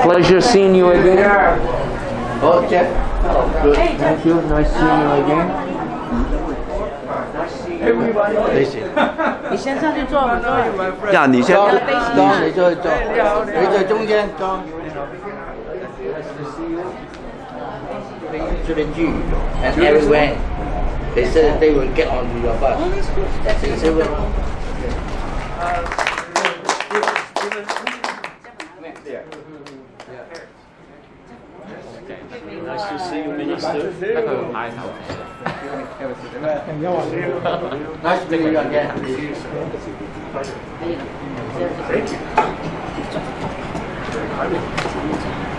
Pleasure seeing you again. Okay. Good. Thank you. Nice seeing you again. Leche，你先上去坐，我坐。这样你先，你坐，你坐中间坐。To the Jew and everywhere. They said they will get onto your bus. That's it. They will. Nice to see you, Minister. Nice to meet you again. Thank you.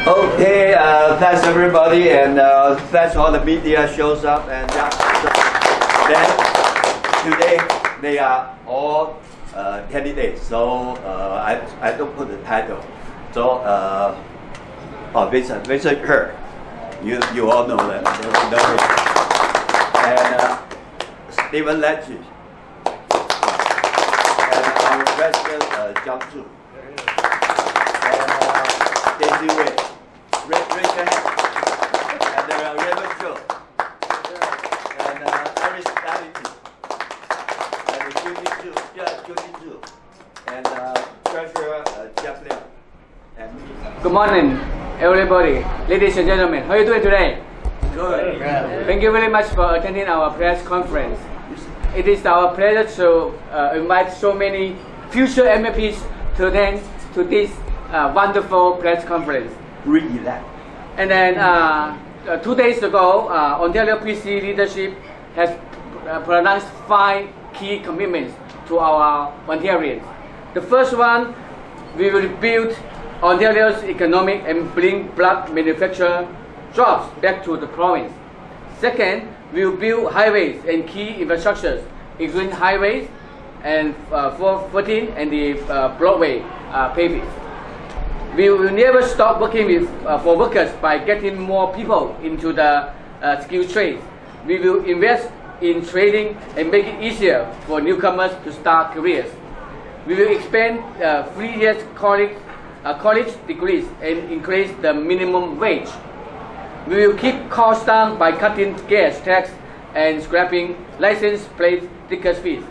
Okay, thanks everybody, and thanks all the media shows up, and then today they are all candidates, so I don't put the title. So Vincent Kerr, you all know that, and Stephen Leche, and our president John Chu, and Daisy Wei. Raise your hand. And there are Raymond Joe. And Irish Stability. And Judy Zhu. And Treasurer Chaplin. And me. Good morning, everybody. Ladies and gentlemen, how are you doing today? Good. Thank you very much for attending our press conference. It is our pleasure to invite so many future MPs to attend to this wonderful press conference. Re-elect. And then 2 days ago, Ontario PC leadership has pronounced 5 key commitments to our Ontarians. The first one, we will build Ontario's economic and bring black manufacturer jobs back to the province. Second, we will build highways and key infrastructures, including highways and 414 and the Broadway paving. We will never stop working for workers by getting more people into the skilled trades. We will invest in training and make it easier for newcomers to start careers. We will expand 3 years college degrees and increase the minimum wage. We will keep costs down by cutting gas tax and scrapping license plate stickers fees.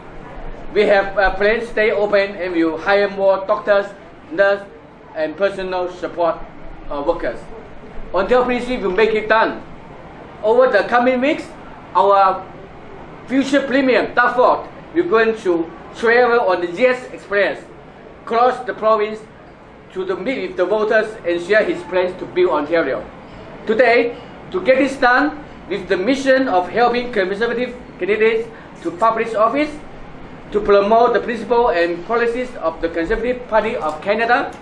We have plans to stay open and we will hire more doctors, nurses, and personal support workers. Until PC will make it done. Over the coming weeks, our future Premier Dufford will going to travel on the Yes Express across the province to meet with the voters and share his plans to build Ontario. Today, to get this done, with the mission of helping Conservative candidates to public office, to promote the principles and policies of the Conservative Party of Canada,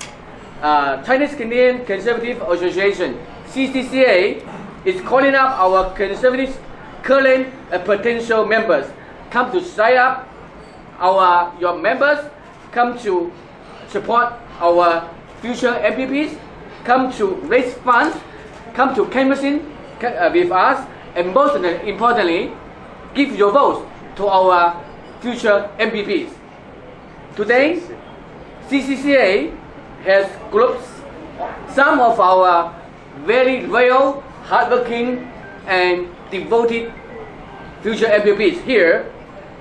Chinese Canadian Conservative Association, CCCA, is calling up our Conservative current and potential members. Come to sign up your members, come to support our future MPPs, come to raise funds, come to canvassing with us, and most importantly, give your votes to our future MPPs. Today, CCCA has grouped some of our very loyal, hardworking, and devoted future MPPs here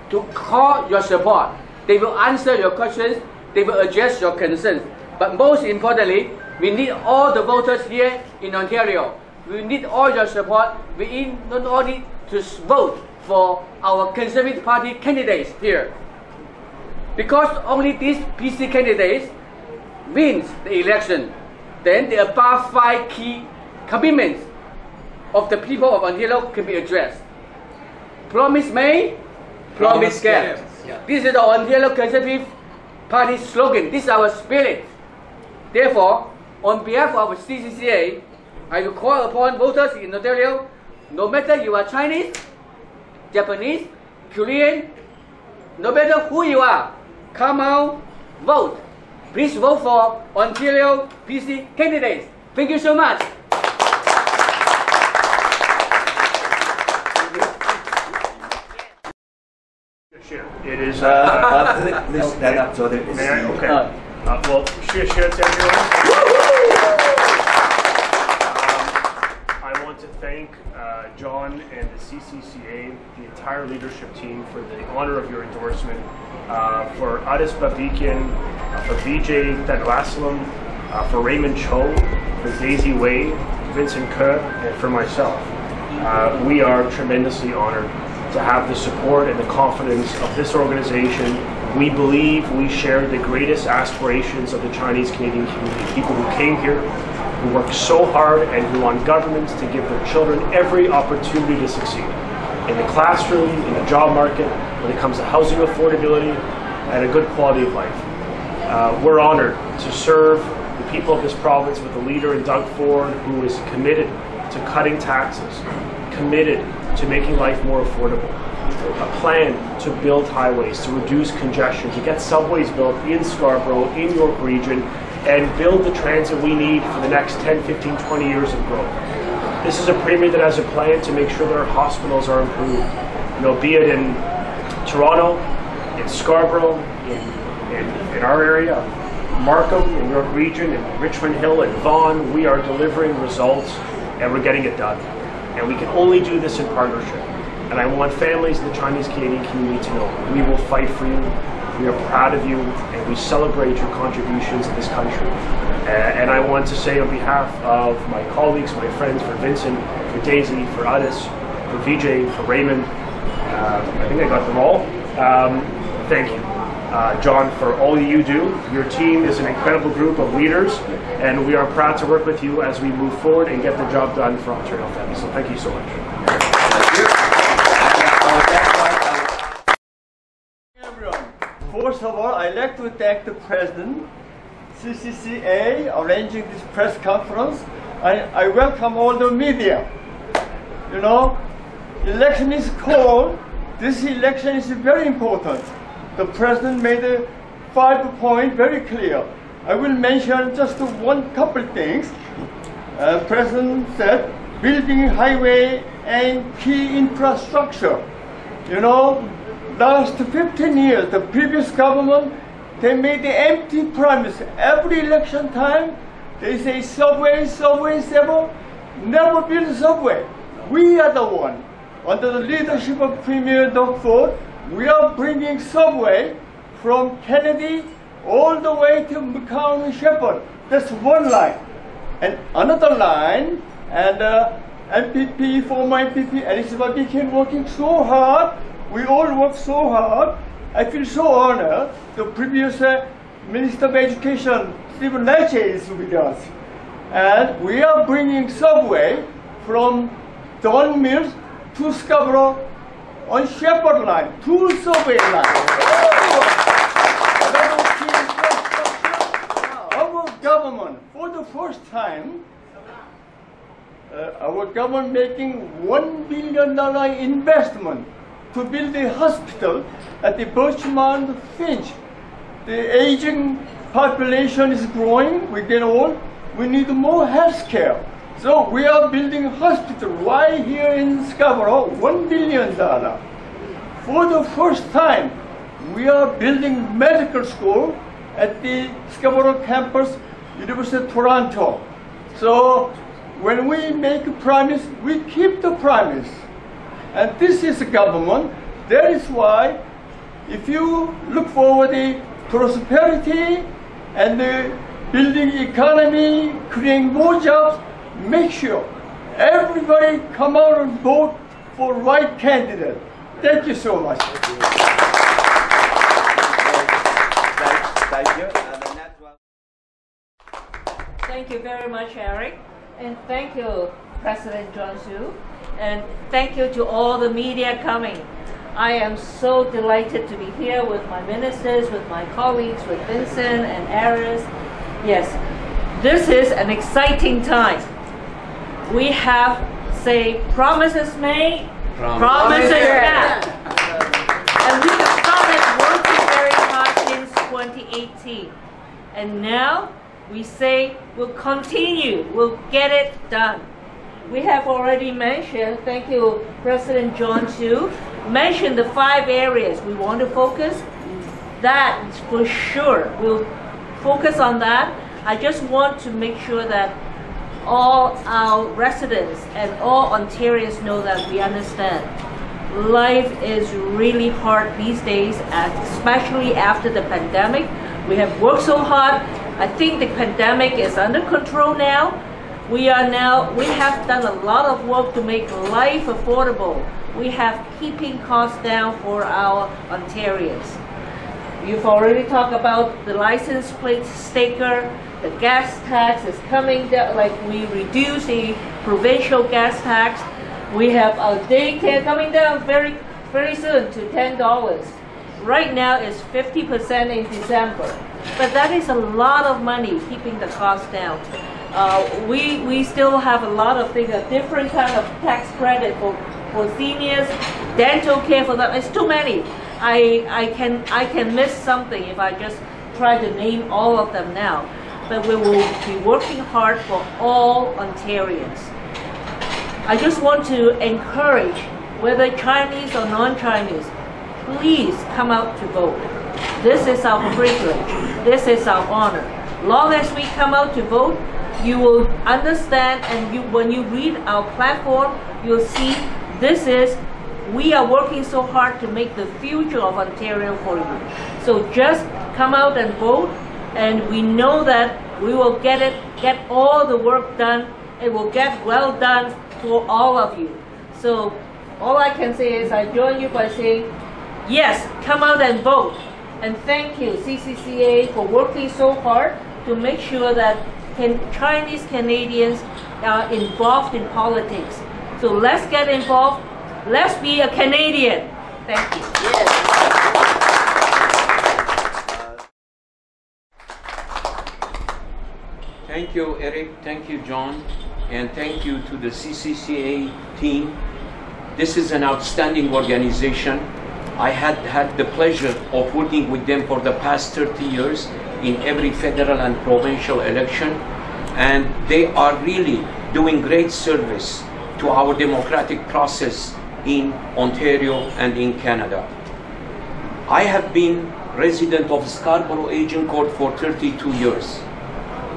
to call your support. They will answer your questions, they will address your concerns. But most importantly, we need all the voters here in Ontario. We need all your support. We need not only to vote for our Conservative Party candidates here. Because only these PC candidates wins the election, then the above 5 key commitments of the people of Ontario can be addressed. Promise made, promise kept. This is the Ontario Conservative Party slogan. This is our spirit. Therefore, on behalf of CCCA, I will call upon voters in Ontario, no matter you are Chinese, Japanese, Korean, no matter who you are, come out, vote. Please vote for Ontario PC candidates. Thank you so much. Yeah. It is. Please stand up so that it's May I? you. Okay. Well, cheers to everyone. I want to thank John and the CCCA, the entire leadership team, for the honor of your endorsement. For Adis Babikian, for Vijay Tadwasalam, for Raymond Cho, for Daisy Wei, Vincent Ke, and for myself. We are tremendously honored to have the support and the confidence of this organization. We believe we share the greatest aspirations of the Chinese Canadian community, people who came here, who work so hard, and who want governments to give their children every opportunity to succeed. In the classroom, in the job market, when it comes to housing affordability, and a good quality of life. We're honored to serve the people of this province with a leader in Doug Ford who is committed to cutting taxes, committed to making life more affordable, a plan to build highways, to reduce congestion, to get subways built in Scarborough, in York Region, and build the transit we need for the next 10, 15, 20 years of growth. This is a premier that has a plan to make sure that our hospitals are improved, be it in Toronto, in Scarborough, in our area, Markham, in York Region, in Richmond Hill, and Vaughan. We are delivering results, and we're getting it done. And we can only do this in partnership. And I want families in the Chinese Canadian community to know we will fight for you, we are proud of you, and we celebrate your contributions in this country. And I want to say on behalf of my colleagues, my friends, for Vincent, for Daisy, for Adis, for Vijay, for Raymond, I think I got them all. Thank you. John, for all you do. Your team is an incredible group of leaders, and we are proud to work with you as we move forward and get the job done for Ontario families. So thank you so much. Thank you. Everyone, first of all, I'd like to thank the President, CCCA, arranging this press conference. I welcome all the media. Election is called. This election is very important. The President made a 5 point very clear. I will mention just one couple things. President said building highway and key infrastructure. Last 15 years, the previous government, they made the empty promise. Every election time, they say subway, never build a subway. We are the one. Under the leadership of Premier Doug Ford, we are bringing subway from Kennedy all the way to McCown and Shepherd. That's one line. And another line, and MPP, former MPP, Elizabeth Beacon working so hard. We all work so hard. I feel so honored. The previous Minister of Education, Stephen Leche, is with us. And we are bringing subway from Don Mills to Scarborough on Shepherd line, 2 subway lines. Our government, for the first time, our government making $1 billion investment to build a hospital at the Birchmount Finch. The aging population is growing, we get old, we need more health care. So we are building a hospital right here in Scarborough, $1 billion. For the first time, we are building medical school at the Scarborough campus, University of Toronto. So when we make a promise, we keep the promise. And this is a government. That is why, if you look for the prosperity and the building economy, creating more jobs, make sure everybody come out and vote for right candidate. Thank you so much. Thank you. Thank you very much, Eric. And thank you, President John Hsu. And thank you to all the media coming. I am so delighted to be here with my ministers, with my colleagues, with Vincent and Aris. Yes, this is an exciting time. We have, promises made, promises kept. And we have started working very hard since 2018. And now we say we'll continue, we'll get it done. we have already mentioned, thank you, President John too, mentioned the 5 areas we want to focus. That for sure, we'll focus on that. I just want to make sure that all our residents and all Ontarians know that we understand. Life is really hard these days, especially after the pandemic. We have worked so hard. I think the pandemic is under control now. We have done a lot of work to make life affordable. We have keeping costs down for our Ontarians. You've already talked about the license plate sticker. The gas tax is coming down, like we reduced the provincial gas tax. We have our daycare coming down very, very soon to $10. Right now it's 50% in December. But that is a lot of money keeping the cost down. We still have a lot of things, a different kind of tax credit for seniors, dental care for them. It's too many. I can miss something if I just try to name all of them now. But we will be working hard for all Ontarians. I just want to encourage, whether Chinese or non-Chinese, please come out to vote. This is our privilege. This is our honor. Long as we come out to vote, you will understand, and when you read our platform, you'll see we are working so hard to make the future of Ontario for you. So just come out and vote, and we know that we will get all the work done. It will get well done for all of you. So all I can say is I join you by saying, yes, come out and vote. And thank you, CCCA, for working so hard to make sure that Chinese Canadians are involved in politics. So let's get involved. Let's be a Canadian. Thank you. Yes. Thank you, Eric. Thank you, John. And thank you to the CCCA team. This is an outstanding organization. I had the pleasure of working with them for the past 30 years in every federal and provincial election. And they are really doing great service to our democratic process in Ontario and in Canada. I have been resident of Scarborough Aging Court for 32 years.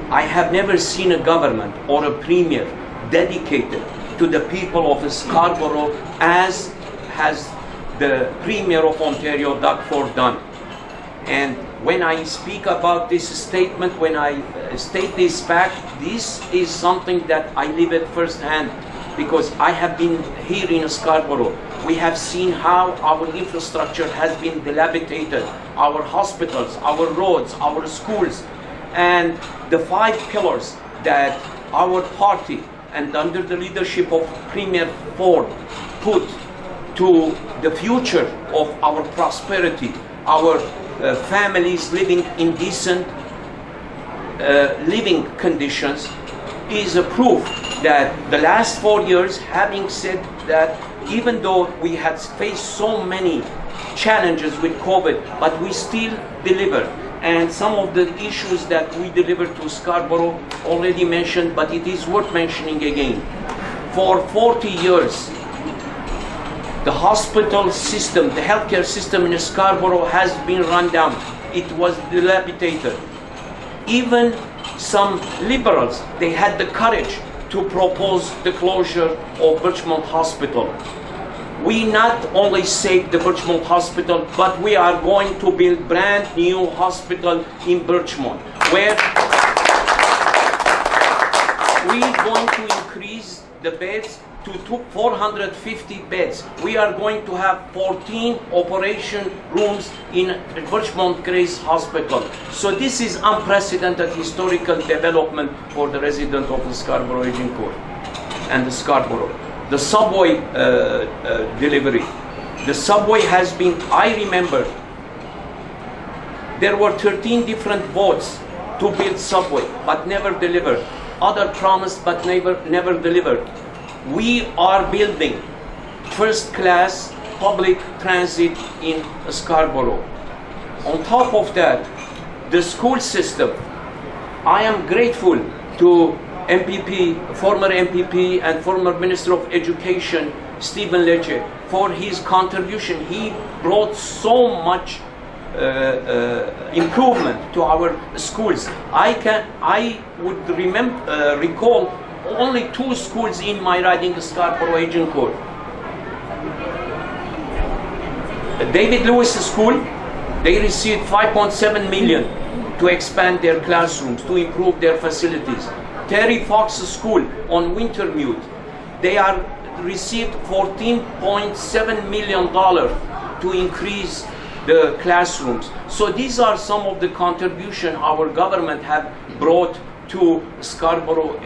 I have never seen a government or a premier dedicated to the people of Scarborough as has the Premier of Ontario, Doug Ford, done. And when I speak about this statement, when I state this fact, this is something that I live it firsthand, because I have been here in Scarborough. We have seen how our infrastructure has been dilapidated, our hospitals, our roads, our schools, and the 5 pillars that our party and under the leadership of Premier Ford put to the future of our prosperity, our families living in decent living conditions, is a proof that the last 4 years, having said that, even though we had faced so many challenges with COVID, but we still delivered. And some of the issues that we delivered to Scarborough already mentioned, but it is worth mentioning again. For 40 years, the hospital system, the healthcare system in Scarborough has been run down. It was dilapidated. Even some liberals, they had the courage to propose the closure of Birchmont Hospital. We not only saved the Birchmont Hospital, but we are going to build brand new hospital in Birchmont, where we are going to increase the beds to 450 beds. We are going to have 14 operation rooms in Birchmont Grace Hospital. So this is unprecedented historical development for the resident of the Scarborough Aging Court and the Scarborough. The subway delivery. The subway has been, I remember, there were 13 different votes to build subway, but never delivered. Other promised, but never delivered. We are building first-class public transit in Scarborough. On top of that, the school system. I am grateful to MPP, former MPP and former Minister of Education, Stephen Leche, for his contribution. He brought so much improvement to our schools. I would recall only 2 schools in my riding, Scarborough Agincourt. David Lewis School, they received $5.7 million to expand their classrooms, to improve their facilities. Terry Fox School on Wintermute, they are received $14.7 million to increase the classrooms. So these are some of the contribution our government have brought to Scarborough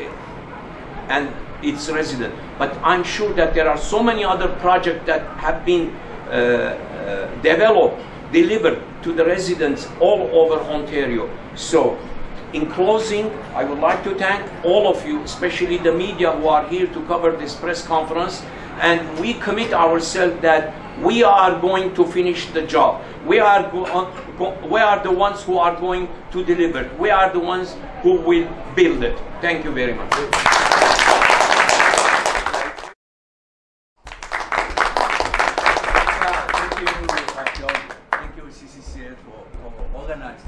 and its residents. But I'm sure that there are so many other projects that have been developed, delivered to the residents all over Ontario. So in closing, I would like to thank all of you, especially the media who are here to cover this press conference, and we commit ourselves that we are going to finish the job. We are the ones who are going to deliver. We are the ones who will build it. Thank you very much.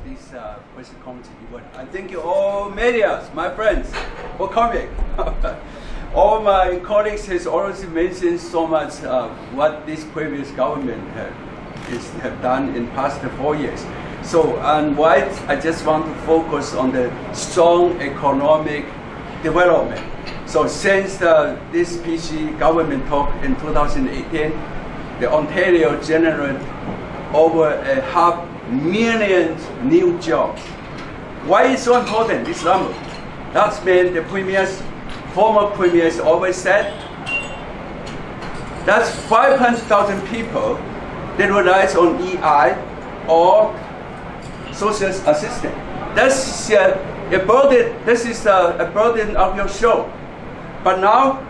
This press conference event. And thank you all media, my friends, for coming. All my colleagues has already mentioned so much what this previous government have done in past 4 years. So, and why I just want to focus on the strong economic development. So since this PC government talk in 2018, the Ontario generated over 500,000 new jobs. Why is so important, this number? That's been the former premiers always said. That's 500,000 people that rely on EI or social assistance. That's a burden. This is a burden of your show. But now,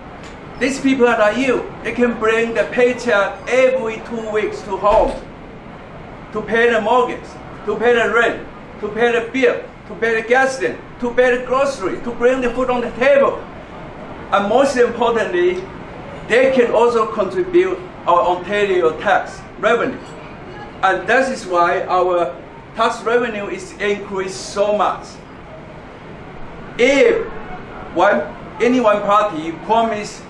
these people are like you. They can bring the paycheck every 2 weeks to home to pay the mortgage, to pay the rent, to pay the bill, to pay the gas tank, to pay the grocery, to bring the food on the table. And most importantly, they can also contribute our Ontario tax revenue. And that is why our tax revenue is increased so much. If any one party promise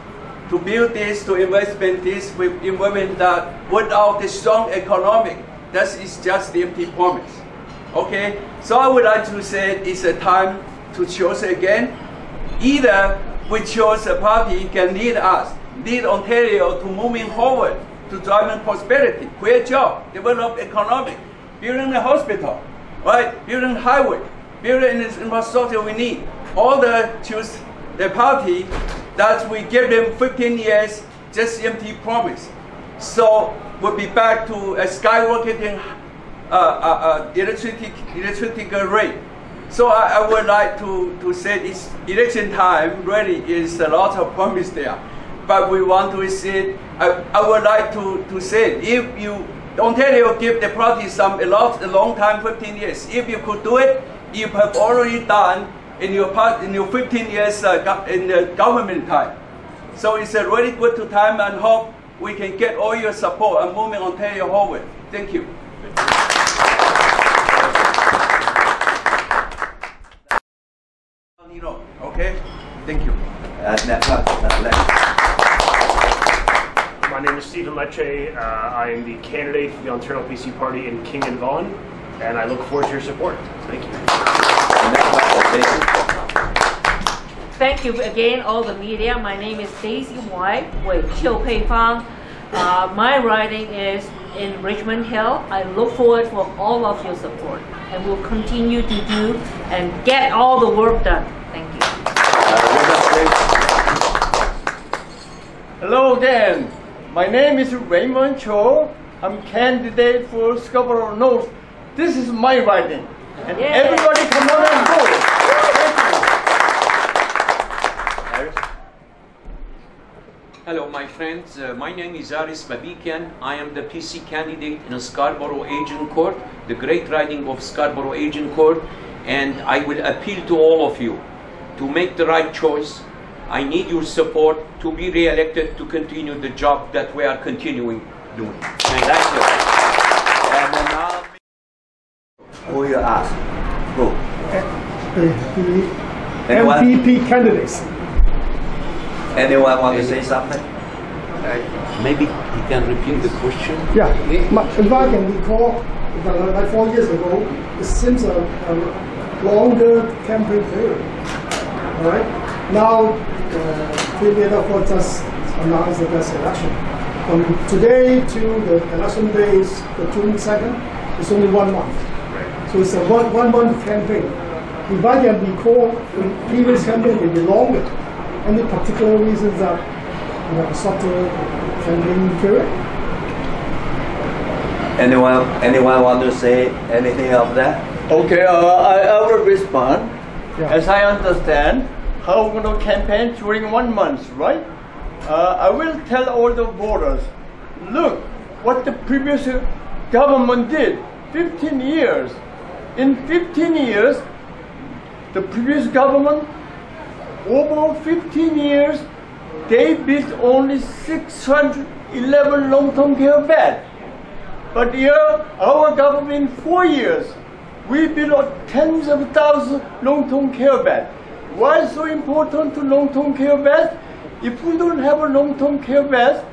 to build this, to invest in this, with investment that without the strong economic, that is just the empty promise. Okay? So I would like to say it's a time to choose again. Either we choose a party can lead us, lead Ontario to moving forward, to driving prosperity, create job, develop economic, building a hospital, right? Building highway, building the infrastructure we need. All choose the party that we give them 15 years, just empty promise. So we'll be back to a skyrocketing electricity rate. So I would like to say this election time really is a lot of promise there. But we want to see, I would like to say, if Ontario give the party a long time, 15 years. If you could do it, you have already done in your 15 years in the government time. So it's a really good time, and hope we can get all your support and moving Ontario forward. Thank you. Okay, thank you. My name is Stephen Leche. I am the candidate for the Ontario PC Party in King and Vaughan, and I look forward to your support. Thank you. Thank you again, all the media. My name is Daisy White with Qiu Pei Fang. My riding is in Richmond Hill. I look forward for all of your support, and we'll continue to do and get all the work done. Thank you. Hello again. My name is Raymond Cho. I'm candidate for Scarborough North. This is my riding. And everybody come on and vote. Hello, my friends. My name is Aris Babikian. I am the PC candidate in Scarborough Agincourt, the great riding of Scarborough Agincourt, and I will appeal to all of you. to make the right choice. I need your support to be re-elected to continue the job that we are continuing doing. Thank you. And then now, who you ask? Who? The Anyone? MVP candidates. Anyone want to say something? Maybe you can repeat the question. Yeah, if I can recall, like 4 years ago, it seems a longer campaign period. All right. Now, therefore, just announced the best election. From today to the election day, the June 2nd, it's only 1 month. Right. So it's a one month campaign. If I can recall, the previous campaign may be longer. Any particular reasons that you have a shorter campaign period? Anyone want to say anything of that? Okay, I will respond. Yeah. As I understand, how we're going to campaign during 1 month, right? I will tell all the voters, look what the previous government did, 15 years. In 15 years, the previous government, over 15 years, they built only 611 long-term care beds. But here, our government, in 4 years, we built tens of thousands of long-term care beds. Why is so important to long-term care beds? If we don't have a long-term care beds,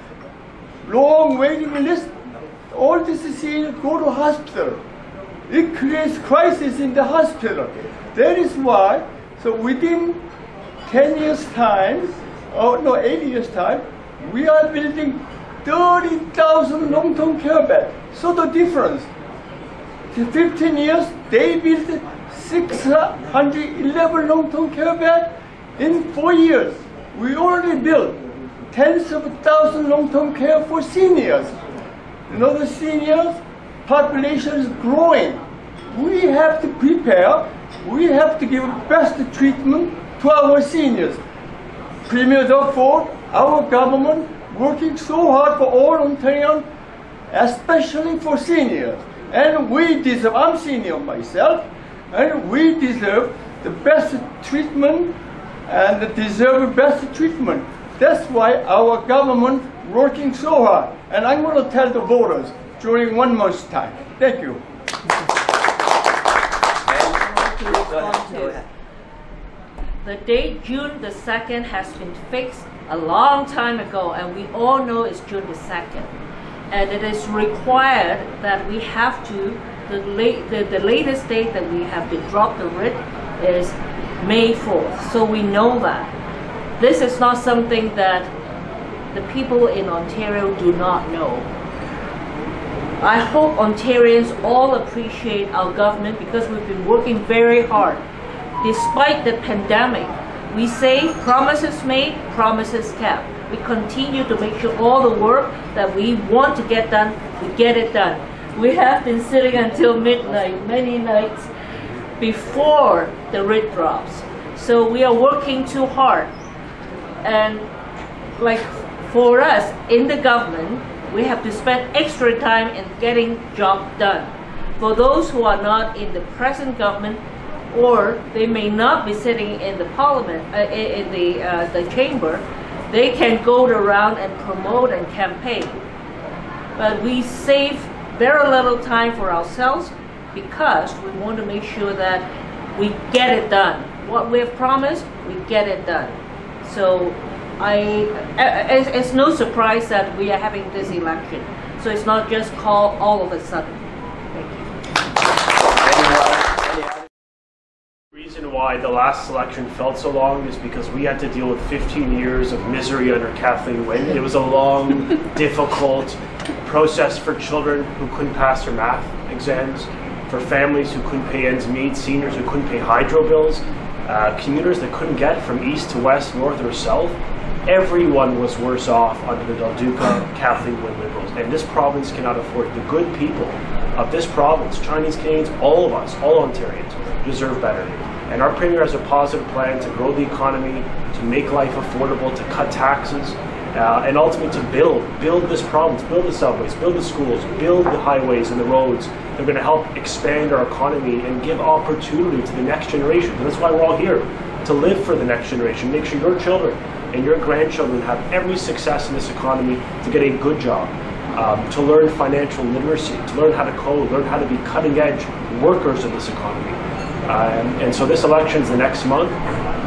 long waiting list, all this is go to hospital. It creates crisis in the hospital. That is why, so within 10 years time, 8 years time, we are building 30,000 long-term care beds. So the difference, in 15 years, they built 611 long-term care beds. In 4 years, we already built tens of thousands long-term care for seniors. You know, the seniors population is growing. We have to prepare. We have to give best treatment to our seniors. Premier therefore, our government working so hard for all Ontarians, especially for seniors. And we deserve, I'm senior myself, and we deserve the best treatment and deserve best treatment. That's why our government working so hard. And I'm going to tell the voters during 1 month's time. Thank you. The date June the 2nd has been fixed a long time ago, and we all know it's June the 2nd. And it is required that we have to, the latest date that we have to drop the writ is May 4th. So we know that. This is not something that the people in Ontario do not know. I hope Ontarians all appreciate our government because we've been working very hard. Despite the pandemic, we say promises made, promises kept. We continue to make sure all the work that we want to get done, we get it done. We have been sitting until midnight, many nights before the writ drops. So we are working too hard. And like for us in the government, we have to spend extra time in getting job done. For those who are not in the present government, or they may not be sitting in the parliament, in the chamber, they can go around and promote and campaign. But we save very little time for ourselves because we want to make sure that we get it done. What we have promised, we get it done. So it's no surprise that we are having this election. So it's not just called all of a sudden. Thank you. The reason why the last election felt so long is because we had to deal with 15 years of misery under Kathleen Wynne. It was a long, difficult process for children who couldn't pass their math exams, for families who couldn't pay ends meet, seniors who couldn't pay hydro bills, commuters that couldn't get from east to west, north or south. Everyone was worse off under the Del Duca, Kathleen Wynne Liberals. And this province cannot afford. The good people of this province, Chinese Canadians, all of us, all Ontarians, deserve better. And our Premier has a positive plan to grow the economy, to make life affordable, to cut taxes, and ultimately to build this province, build the subways, build the schools, build the highways and the roads. They're going to help expand our economy and give opportunity to the next generation. And that's why we're all here. to live for the next generation. Make sure your children and your grandchildren have every success in this economy to get a good job, to learn financial literacy, to learn how to code, learn how to be cutting-edge workers in this economy. And so this election's the next month.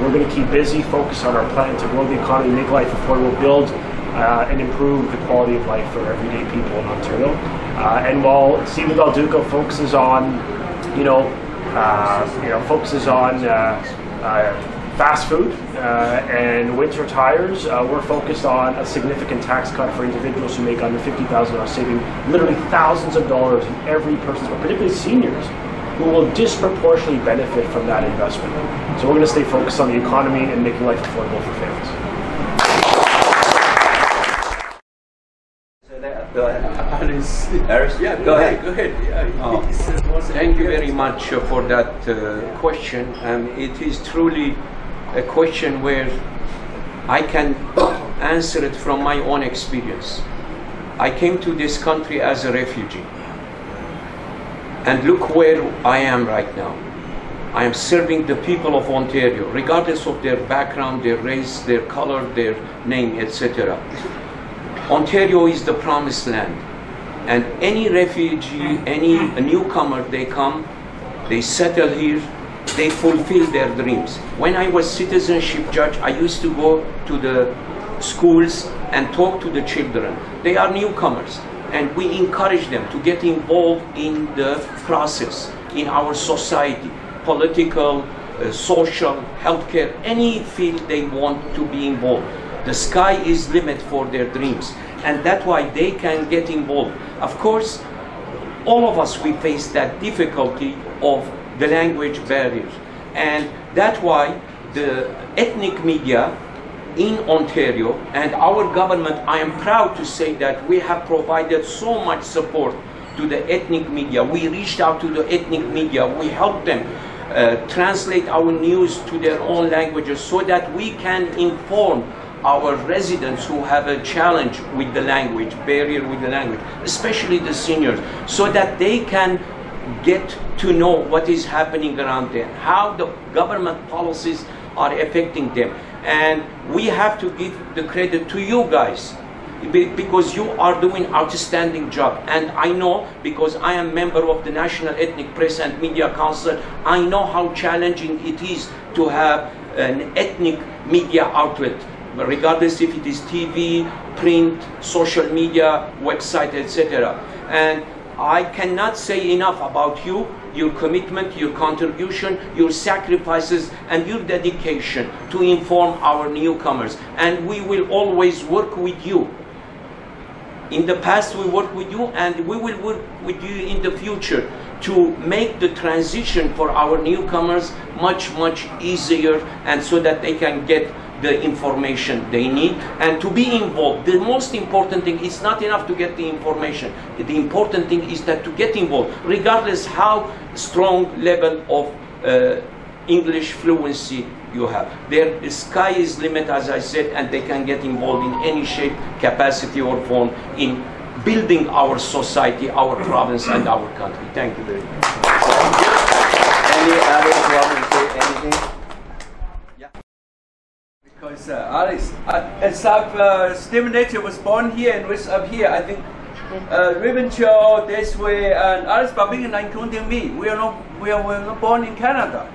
We're going to keep busy, focus on our plan to grow the economy, make life affordable, build and improve the quality of life for everyday people in Ontario. And while Stephen Del Duca focuses on, fast food and winter tires, we're focused on a significant tax cut for individuals who make under $50,000, saving literally thousands of dollars in every person's, but particularly seniors, who will disproportionately benefit from that investment. So we're going to stay focused on the economy and making life affordable for families. Go ahead. Harris, yeah, go ahead. Yeah, thank you very much for that question. It is truly a question where I can answer it from my own experience. I came to this country as a refugee. And look where I am right now. I am serving the people of Ontario, regardless of their background, their race, their color, their name, etc. Ontario is the promised land. And any refugee, any newcomer, they come, they settle here, they fulfill their dreams. When I was citizenship judge, I used to go to the schools and talk to the children. They are newcomers. And we encourage them to get involved in the process, in our society, political, social, healthcare, any field they want to be involved. The sky is the limit for their dreams, and that's why they can get involved. Of course, all of us, we face that difficulty of the language barrier, and that's why the ethnic media in Ontario and our government, I am proud to say that we have provided so much support to the ethnic media. We reached out to the ethnic media. We helped them translate our news to their own languages so that we can inform our residents who have a challenge with the language, barrier with the language, especially the seniors, so that they can get to know what is happening around them, how the government policies are affecting them. And we have to give the credit to you guys, because you are doing outstanding job. And I know, because I am member of the National Ethnic Press and Media Council, I know how challenging it is to have an ethnic media outlet, regardless if it is TV, print, social media, website, etc. And I cannot say enough about you, your commitment, your contribution, your sacrifices, and your dedication to inform our newcomers. And we will always work with you. In the past we worked with you, and we will work with you in the future to make the transition for our newcomers much, much easier, and so that they can get the information they need and to be involved. The most important thing is not enough to get the information. The important thing is that to get involved, regardless how strong level of English fluency you have. The sky is limit, as I said, and they can get involved in any shape, capacity, or form in building our society, our province, and our country. Thank you very much. Any others want to say anything? Because Alex, Stephen Leche was born here and raised up here. I think Rivencho, this way, and Alex Babington, including me, we are not born in Canada.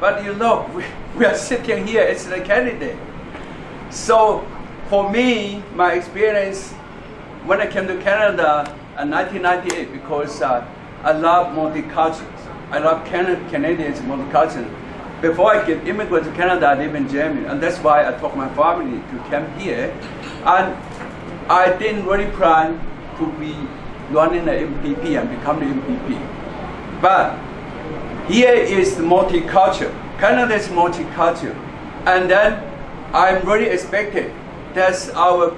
But you know, we are sitting here as a candidate. So for me, my experience when I came to Canada in 1998, because I love multicultural. I love Canadians multicultural. Before I get immigrant to Canada, I live in Germany, and that's why I took my family to come here. And I didn't really plan to be running the MPP and become the MPP. But here is the multicultural. Canada is multicultural. And then I'm really expected that our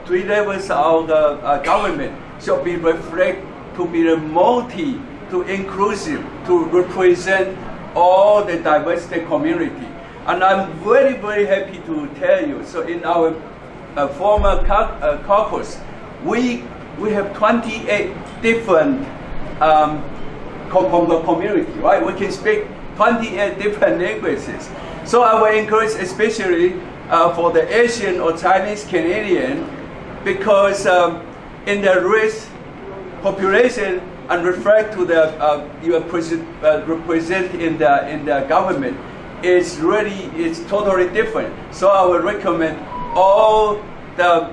three levels of the government should be reflect to be the to inclusive, to represent all the diversity community. And I'm very, very happy to tell you, so in our former caucus, we have 28 different from the community, right? We can speak 28 different languages. So I will encourage, especially for the Asian or Chinese Canadian, because in the race population and reflect to the you represent in the government is totally different. So I would recommend all the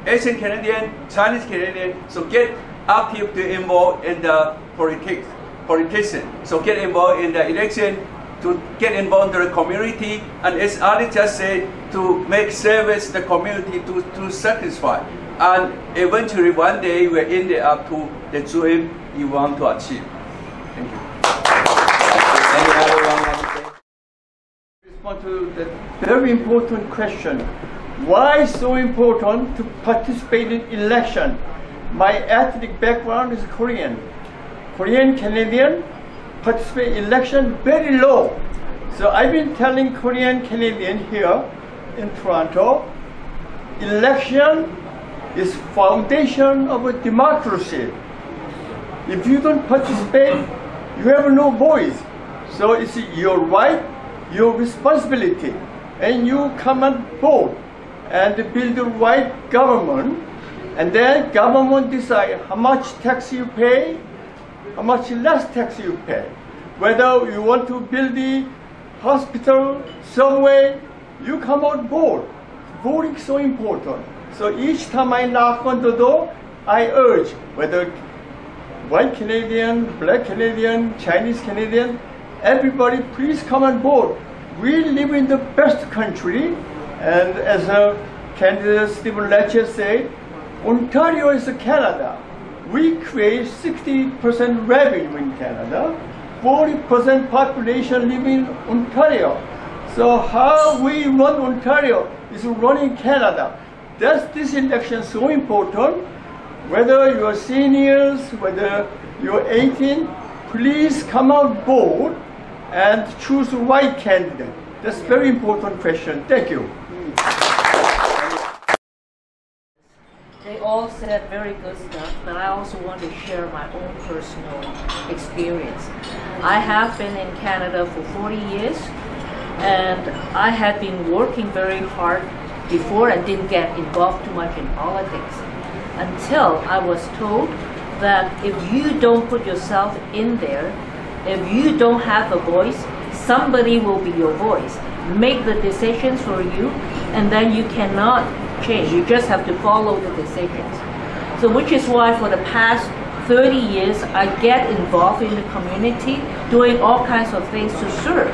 Asian Canadian, Chinese Canadian, so get active to involve in the politician. So get involved in the election, to get involved in the community, and as Ali just said, to make service the community to satisfy. And eventually one day we'll end up to the dream you want to achieve. Thank you. Any other one want to say? Respond to the very important question. Why so important to participate in election? My ethnic background is Korean. Korean Canadian participate in election very low. So I've been telling Korean Canadian here in Toronto, election is foundation of a democracy. If you don't participate, you have no voice. So it's your right, your responsibility, and you come and vote and build the right government, and then government decide how much tax you pay, how much less tax you pay. Whether you want to build the hospital, subway, you come on board. Voting is so important. So each time I knock on the door, I urge whether white Canadian, black Canadian, Chinese Canadian, everybody please come on board. We live in the best country, and as a candidate Stephen Leche said, Ontario is Canada. We create 60% revenue in Canada, 40% population live in Ontario. So how we run Ontario is running Canada. That's this election so important. Whether you're seniors, whether you're 18, please come on board and choose the right candidate. That's a very important question. Thank you. They all said very good stuff, but I also want to share my own personal experience. I have been in Canada for 40 years, and I had been working very hard before and didn't get involved too much in politics until I was told that if you don't put yourself in there, if you don't have a voice, somebody will be your voice, make the decisions for you, and then you cannot change. You just have to follow the decisions. So which is why for the past 30 years, I get involved in the community, doing all kinds of things to serve.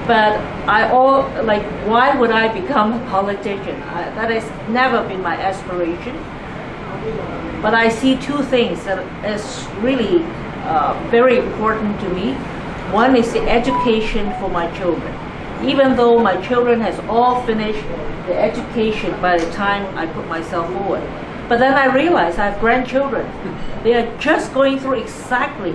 But why would I become a politician? That has never been my aspiration. But I see two things that is really very important to me. One is the education for my children. Even though my children has all finished the education by the time I put myself forward. But then I realized I have grandchildren. They are just going through exactly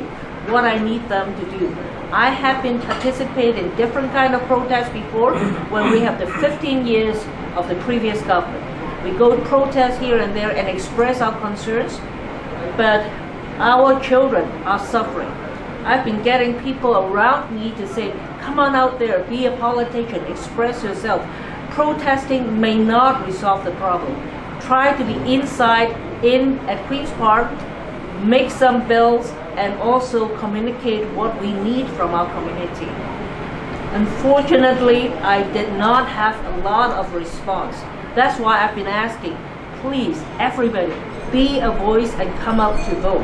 what I need them to do. I have been participating in different kind of protests before when we have the 15 years of the previous government. We go to protest here and there and express our concerns, but our children are suffering. I've been getting people around me to say, come on out there, be a politician, express yourself. Protesting may not resolve the problem. Try to be inside at Queen's Park, make some bills, and also communicate what we need from our community. Unfortunately, I did not have a lot of response. That's why I've been asking, please, everybody, be a voice and come out to vote.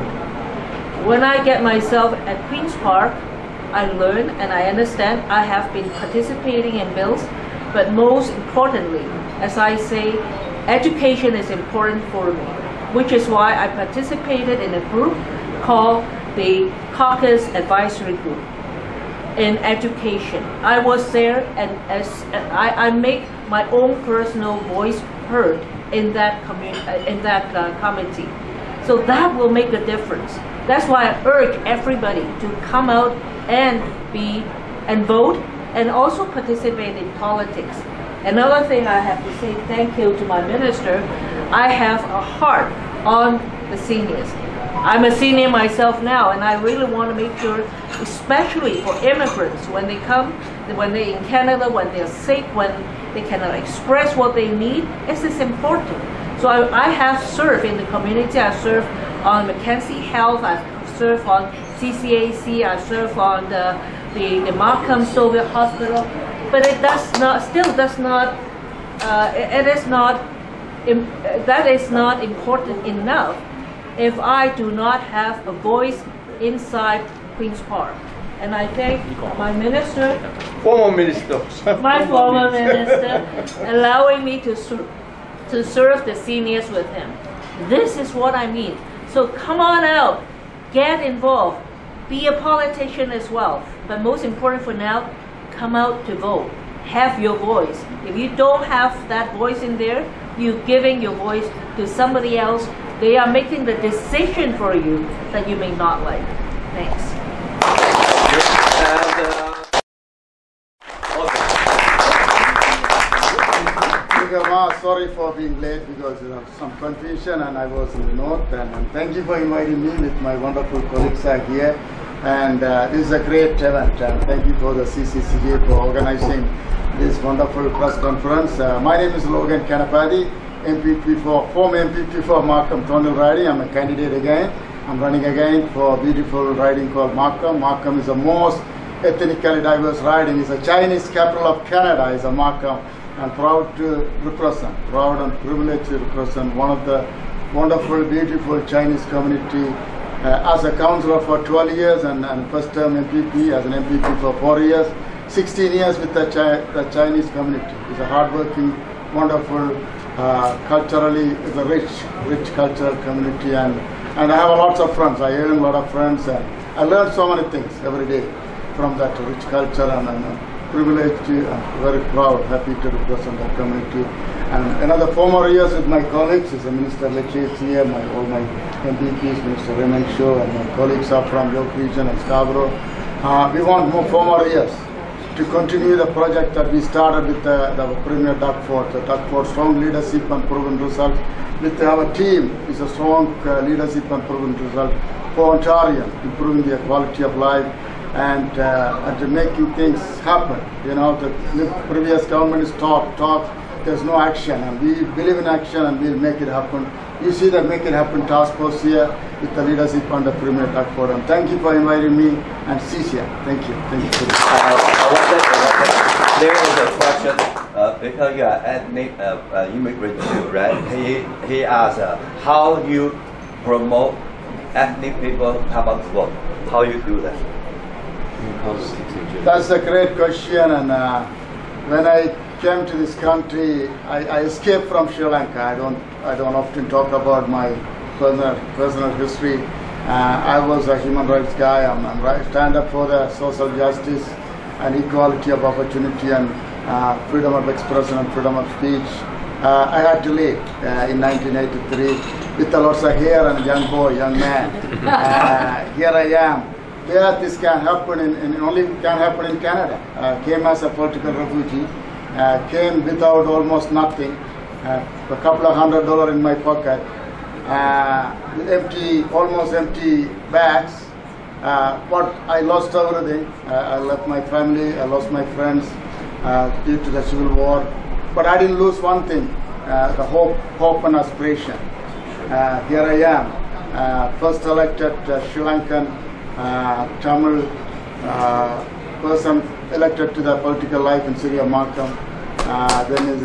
When I get myself at Queen's Park, I learn and I understand I have been participating in bills, but most importantly, as I say, education is important for me, which is why I participated in a group called the Caucus Advisory Group in education. I was there, and as I make my own personal voice heard in that committee. So that will make a difference. That's why I urge everybody to come out and vote and also participate in politics. Another thing I have to say thank you to my minister. I have a heart on the seniors. I'm a senior myself now, and I really want to make sure, especially for immigrants, when they come, when they're in Canada, when they're sick, when they cannot express what they need, this is important. So I have served in the community. I served on Mackenzie Health. I served on CCAC. I served on the Markham Soviet Hospital. But it does not, still does not, it is not, that is not important enough if I do not have a voice inside Queen's Park. And I thank my minister, Former minister. my former minister, allowing me to serve the seniors with him. This is what I mean. So come on out, get involved, be a politician as well. But most important for now, come out to vote. Have your voice. If you don't have that voice in there, you're giving your voice to somebody else. They are making the decision for you that you may not like. Thanks. Sorry for being late because some confusion and I was in the north. And thank you for inviting me with my wonderful colleagues are here. And this is a great event. And thank you for the CCCA for organizing this wonderful press conference. My name is Logan Kanapati, former MPP for Markham Toronto riding. I'm a candidate again. I'm running again for a beautiful riding called Markham. Markham is the most ethnically diverse riding. It's a Chinese capital of Canada. It's a Markham. I'm proud to represent, proud and privileged to represent one of the wonderful, beautiful Chinese community as a councillor for 12 years and first term MPP, as an MPP for 4 years, 16 years with the Chinese community. It's a hardworking, wonderful, culturally, it's a rich cultural community, and I have lots of friends. I earn a lot of friends, and I learn so many things every day from that rich culture, and I'm privileged to, very proud, happy to represent that community. And another 4 more years with my colleagues, is Minister Leche is here, all my MPPs, Minister Raymond Shaw, and my colleagues are from York Region and Scarborough. We want 4 more years to continue the project that we started with the Premier Doug Ford. The Doug Ford, strong leadership and proven results. With our team, is a strong leadership and proven result for Ontario, improving their quality of life and to making things happen. You know, the previous government is talk, there's no action, and we believe in action and we'll make it happen. You see the Make It Happen task force here with the leadership under Premier Doug Ford. And thank you for inviting me and Cecilia. Thank you. Thank you for this. There is a question because you are ethnic immigrant too, right? He asked how you promote ethnic people come out to vote. How you do that? That's a great question, and when I came to this country, I escaped from Sri Lanka. I don't often talk about my personal history. I was a human rights guy. I'm stand up for the social justice and equality of opportunity and freedom of expression and freedom of speech. I had to leave in 1983 with lots of hair and a young man. Here I am. Yeah, this can happen only can happen in Canada. Came as a political refugee, came without almost nothing, a couple of $100 in my pocket, almost empty bags. But I lost everything. I left my family, I lost my friends due to the civil war. But I didn't lose one thing, the hope and aspiration. Here I am, first elected Sri Lankan Tamil person elected to the political life in city of Markham. Then is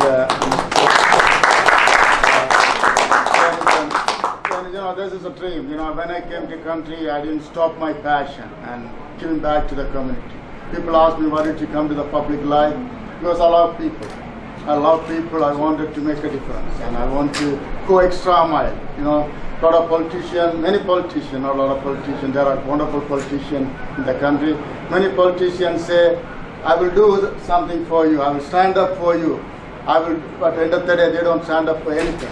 this is a dream. You know, when I came to country, I didn't stop my passion and giving back to the community. People ask me, why did you come to the public life? Because I love people. I love people. I wanted to make a difference, and I want to go extra mile. You know, a lot of politicians, many politicians, not a lot of politicians, there are wonderful politicians in the country. Many politicians say, I will do something for you, I will stand up for you. But at the end of the day, they don't stand up for anything.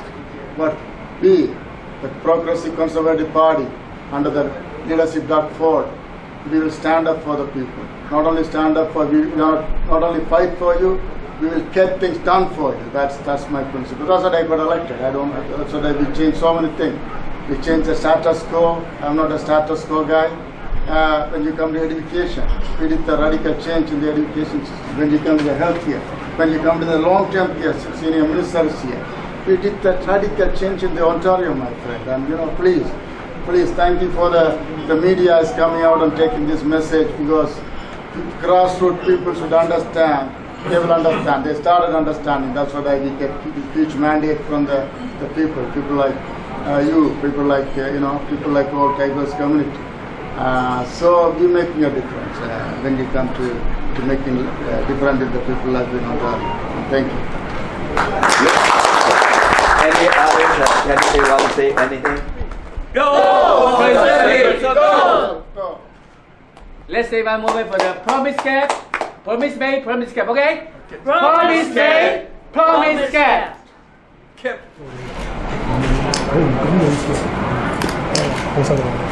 But we, the Progressive Conservative Party, under the leadership of Doug Ford, we will stand up for the people. Not only stand up for you, not only fight for you, we will get things done for you. That's my principle. That's what I got elected. That's what I will change so many things. We change the status quo. I'm not a status quo guy. When you come to education, we did the radical change in the education system. When you come to the healthcare, when you come to the long-term care, senior ministers here, we did that radical change in the Ontario, my friend. And please, thank you for the media is coming out and taking this message, because grassroots people should understand. They will understand. They started understanding. That's what I get a huge mandate from the people like you, people like people like all Tigers community. So we're making a difference when you come to making a difference in the people like in Ontario. Thank you. Any others? Can they want to say anything? Go! Go! Go! Let's say one moment for the promise cap. Promise made, promise cap, okay? Promise made, promise cap.好，咁樣好犀利。